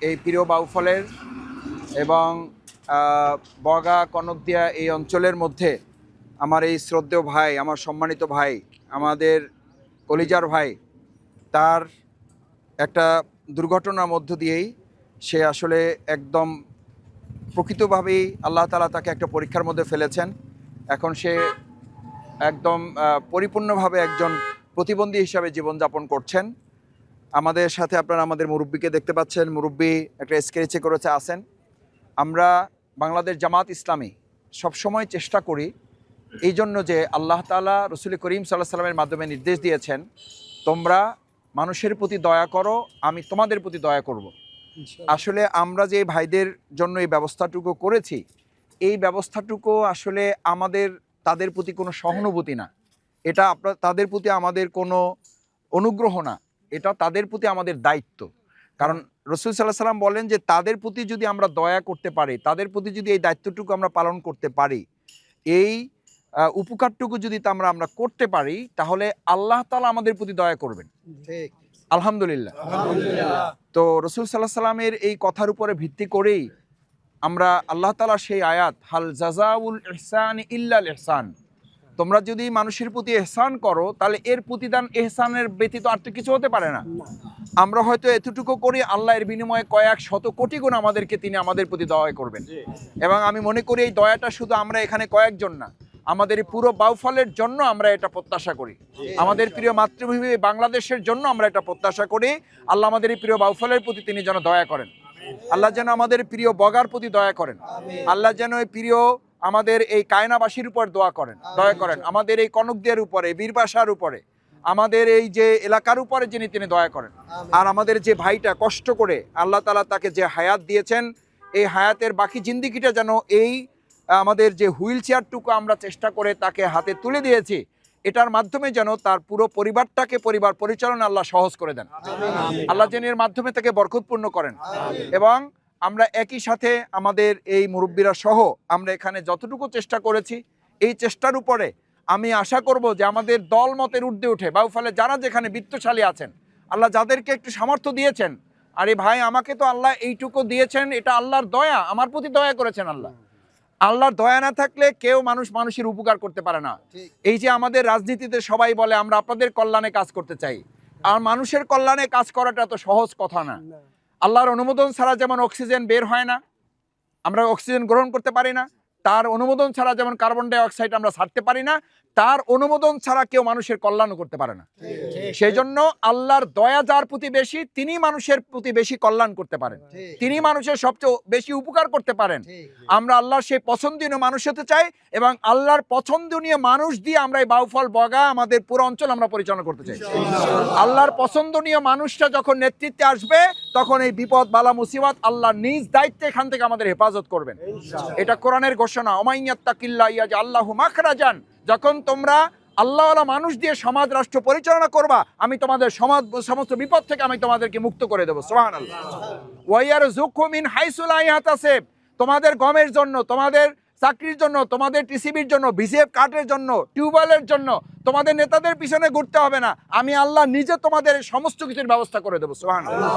এই প্রিয় বাউফলের এবং বগা কনকদিয়া এই অঞ্চলের মধ্যে আমার এই শ্রদ্ধেয় ভাই, আমার সম্মানিত ভাই, আমাদের কলিজার ভাই, তার একটা দুর্ঘটনার মধ্য দিয়েই সে আসলে একদম প্রকৃতভাবেই আল্লাহ তাআলা তাকে একটা পরীক্ষার মধ্যে ফেলেছেন। এখন সে একদম পরিপূর্ণভাবে একজন প্রতিবন্ধী হিসাবে জীবনযাপন করছেন। আমাদের সাথে আপনারা আমাদের মুরব্বীকে দেখতে পাচ্ছেন, মুরব্বী একটা স্কেচে করেছে আছেন। আমরা বাংলাদেশ জামাত ইসলামী সবসময় চেষ্টা করি এই জন্য যে আল্লাহ তাআলা রসুল করিম সাল্লাল্লাহু আলাইহি ওয়াসাল্লামের মাধ্যমে নির্দেশ দিয়েছেন, তোমরা মানুষের প্রতি দয়া করো, আমি তোমাদের প্রতি দয়া করব। আসলে আমরা যে ভাইদের জন্য এই ব্যবস্থাটুকু করেছি, এই ব্যবস্থাটুকু আসলে আমাদের তাদের প্রতি কোনো সহানুভূতি না, এটা তাদের প্রতি আমাদের কোনো অনুগ্রহ না, এটা তাদের প্রতি আমাদের দায়িত্ব। কারণ রাসূল সাল্লাল্লাহু আলাইহি ওয়াসাল্লাম বলেন যে তাদের প্রতি যদি আমরা দয়া করতে পারি, তাদের প্রতি যদি এই দায়িত্বটুকু আমরা পালন করতে পারি, এই উপকারটুকু যদি আমরা করতে পারি, তাহলে আল্লাহ তাআলা আমাদের প্রতি দয়া করবেন। ঠিক, আলহামদুলিল্লাহ। তো রাসূল সাল্লাল্লাহু আলাইহি ওয়াসাল্লামের এই কথার উপরে ভিত্তি করেই আমরা আল্লাহ তাআলা সেই আয়াত হাল জাযাউল ইহসানি ইল্লাল ইহসান, তোমরা যদি মানুষের প্রতি ইহসান করো তাহলে এর প্রতিদান ইহসানের ব্যতীত আর তো কিছু হতে পারে না। আমরা হয়তো এতটুকু করি, আল্লাহ এর বিনিময়ে কয়েক শত কোটি গুণ আমাদেরকে তিনি আমাদের প্রতি দয়া করবেন। এবং আমি মনে করি এই দয়াটা শুধু আমরা এখানে কয়েকজন না, আমাদের পুরো বাউফলের জন্য আমরা এটা প্রত্যাশা করি, আমাদের প্রিয় মাতৃভূমি বাংলাদেশের জন্য আমরা এটা প্রত্যাশা করি। আল্লাহ আমাদের এই প্রিয় বাউফলের প্রতি তিনি যেন দয়া করেন, আল্লাহ যেন আমাদের প্রিয় বগার প্রতি দয়া করেন, আল্লাহ যেন এই প্রিয় আমাদের এই কায়নাবাসীর উপর দয়া করেন, আমাদের এই কনকদিয়ার উপরে, বীরবাসার উপরে, আমাদের এই যে এলাকার উপরে যিনি তিনি দয়া করেন। আর আমাদের যে ভাইটা কষ্ট করে আল্লাহ তাআলা তাকে যে হায়াত দিয়েছেন, এই হায়াতের বাকি জিন্দিগিটা যেন এই আমাদের যে হুইল চেয়ারটুকু আমরা চেষ্টা করে তাকে হাতে তুলে দিয়েছি, এটার মাধ্যমে যেন তার পুরো পরিবারটাকে পরিবার পরিচালনা আল্লাহ সহজ করে দেন, আল্লাহ যেন এর মাধ্যমে তাকে বরকতপূর্ণ করেন। এবং আমরা একই সাথে আমাদের এই মুরব্বীরা সহ আমরা এখানে যতটুকু চেষ্টা করেছি, এই চেষ্টার উপরে আমি আশা করব যে আমাদের দল মতের ঊর্ধ্বে উঠে বাউফলে যারা যেখানে বিত্তশালী আছেন, আল্লাহ যাদেরকে একটু সামর্থ্য দিয়েছেন, আরে ভাই আমাকে তো আল্লাহ এইটুকু দিয়েছেন, এটা আল্লাহর দয়া, আমার প্রতি দয়া করেছেন আল্লাহ। আল্লাহর দয়া না থাকলে কেউ মানুষের উপকার করতে পারে না। এই যে আমাদের রাজনীতিতে সবাই বলে আমরা আপনাদের কল্যাণে কাজ করতে চাই, আর মানুষের কল্যাণে কাজ করাটা তো সহজ কথা না। আল্লাহর অনুমোদন ছাড়া যেমন অক্সিজেন বের হয় না, আমরা অক্সিজেন গ্রহণ করতে পারি না, তার অনুমোদন ছাড়া যেমন কার্বন ডাই অক্সাইড আমরা ছাড়তে পারি না, তার অনুমোদন ছাড়া কেউ মানুষের কল্যাণও করতে পারে না। সেই জন্য আল্লাহর দয়া যার প্রতি বেশি, তিনি মানুষের প্রতি বেশি কল্যাণ করতে পারেন, তিনি মানুষের সবচেয়ে বেশি উপকার করতে পারেন। আমরা আল্লাহর সেই পছন্দনীয় মানুষ হতে চাই এবং আল্লাহর পছন্দনীয় মানুষ দিয়ে আমরা এই বাউফল বগা আমাদের পুরো অঞ্চল আমরা পরিচালনা করতে চাই। আল্লাহর পছন্দনীয় মানুষটা যখন নেতৃত্বে আসবে, তখন এই বিপদ বালা মুসিবত আল্লাহ নিজ দায়িত্বে এখান থেকে আমাদের হেফাজত করবেন। এটা কোরআনের ঘোষণা, ওমাইয়াত্তাকিল্লাহ ইয়াজআল্লাহু মাখরাজান, যখন তোমরা আল্লাহওয়ালা মানুষ দিয়ে সমাজ রাষ্ট্র পরিচালনা করবা, আমি তোমাদের সমস্ত বিপদ থেকে আমি তোমাদেরকে মুক্ত করে দেবো। সুবহানাল্লাহ। ওয়াইয়ারযুকহু মিন হাইসু লা ইয়াহতাসিব, তোমাদের গমের জন্য, তোমাদের চাকরির জন্য, তোমাদের টিসিবির জন্য, বিসিএফ কার্ডের জন্য, টিউবওয়েলের জন্য তোমাদের নেতাদের পিছনে ঘুরতে হবে না, আমি আল্লাহ নিজে তোমাদের সমস্ত কিছুর ব্যবস্থা করে দেবো। সুবহানাল্লাহ।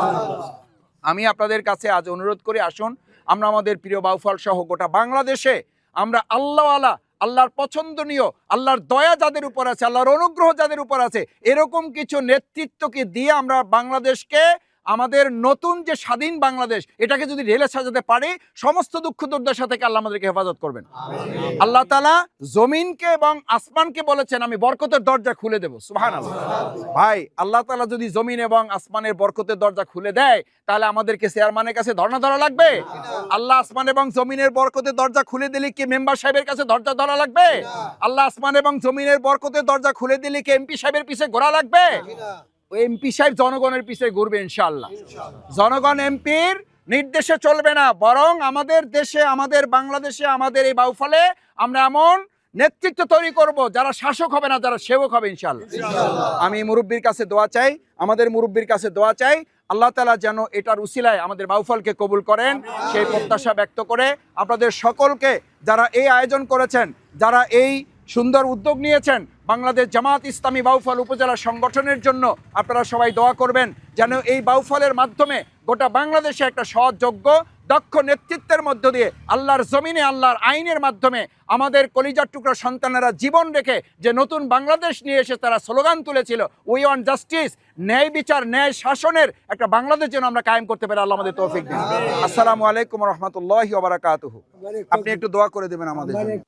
আমি আপনাদের কাছে আজ অনুরোধ করি, আসুন আমরা আমাদের প্রিয় বাউফল সহ গোটা বাংলাদেশে আমরা আল্লাহওয়ালা, আল্লাহর পছন্দনীয়, আল্লাহর দয়া যাদের উপর আছে, আল্লাহর অনুগ্রহ যাদের উপর আছে, এরকম কিছু নেতৃত্বকে দিয়ে আমরা বাংলাদেশকে, আমাদের নতুন যে স্বাধীন বাংলাদেশ, এটাকে যদি ঢেলে সাজাতে পারি, সমস্ত দুঃখ দুর্দশা থেকে আল্লাহ আমাদেরকে হেফাজত করবেন। আল্লাহ তাআলা জমিনকে এবং আসমানকে বলেছেন আমি বরকতের দরজা খুলে দেবো। সুবহানাল্লাহ। ভাই আল্লাহ তাআলা যদি জমিন এবং আসমানের বরকতের দরজা খুলে দেয়, তাহলে আমাদেরকে চেয়ারম্যানের কাছে ধর্ণা ধরা লাগবে? আল্লাহ আসমান এবং জমিনের বরকতের দরজা খুলে দিলে কি মেম্বার সাহেবের কাছে ধরজা ধরা লাগবে? আল্লাহ আসমান এবং জমিনের বরকতের দরজা খুলে দিলে কি এমপি সাহেবের পিছে ঘোরা লাগবে? এমপি সাহেব জনগণের পিছে ঘুরবে ইনশাআল্লাহ। জনগণ এমপির নির্দেশে চলবে না, বরং আমাদের দেশে, আমাদের বাংলাদেশে, আমাদের এই বাউফলে আমরা এমন নেতৃত্ব তৈরি করব যারা শাসক হবে না, যারা সেবক হবে ইনশাআল্লাহ। আমি মুরব্বীর কাছে দোয়া চাই, আমাদের মুরব্বীর কাছে দোয়া চাই, আল্লাহ তাআলা যেন এটার উসিলায় আমাদের বাউফলকে কবুল করেন, সেই প্রত্যাশা ব্যক্ত করে আপনাদের সকলকে, যারা এই আয়োজন করেছেন, যারা এই সুন্দর উদ্যোগ নিয়েছেন বাংলাদেশ জামাত ইসলামী বাউফল উপজেলা সংগঠনের জন্য, আপনারা সবাই দোয়া করবেন যেন এই বাউফলের মাধ্যমে গোটা বাংলাদেশে একটা সৎযোগ্য দক্ষ নেতৃত্বের মধ্য দিয়ে আল্লাহর জমিনে আল্লাহর আইনের মাধ্যমে আমাদের কলিজার টুকরা সন্তানেরা জীবন রেখে যে নতুন বাংলাদেশ নিয়ে এসে তারা স্লোগান তুলেছিল, উই ওয়ান্ট জাস্টিস, ন্যায় বিচার, ন্যায় শাসনের একটা বাংলাদেশ যেন আমরা কায়েম করতে পারি, আল্লাহ আমাদের তৌফিক দিন। আসসালামু আলাইকুম রহমতুল্লাহি ওয়া বারাকাতুহু। আপনি একটু দোয়া করে দেবেন আমাদের জন্য।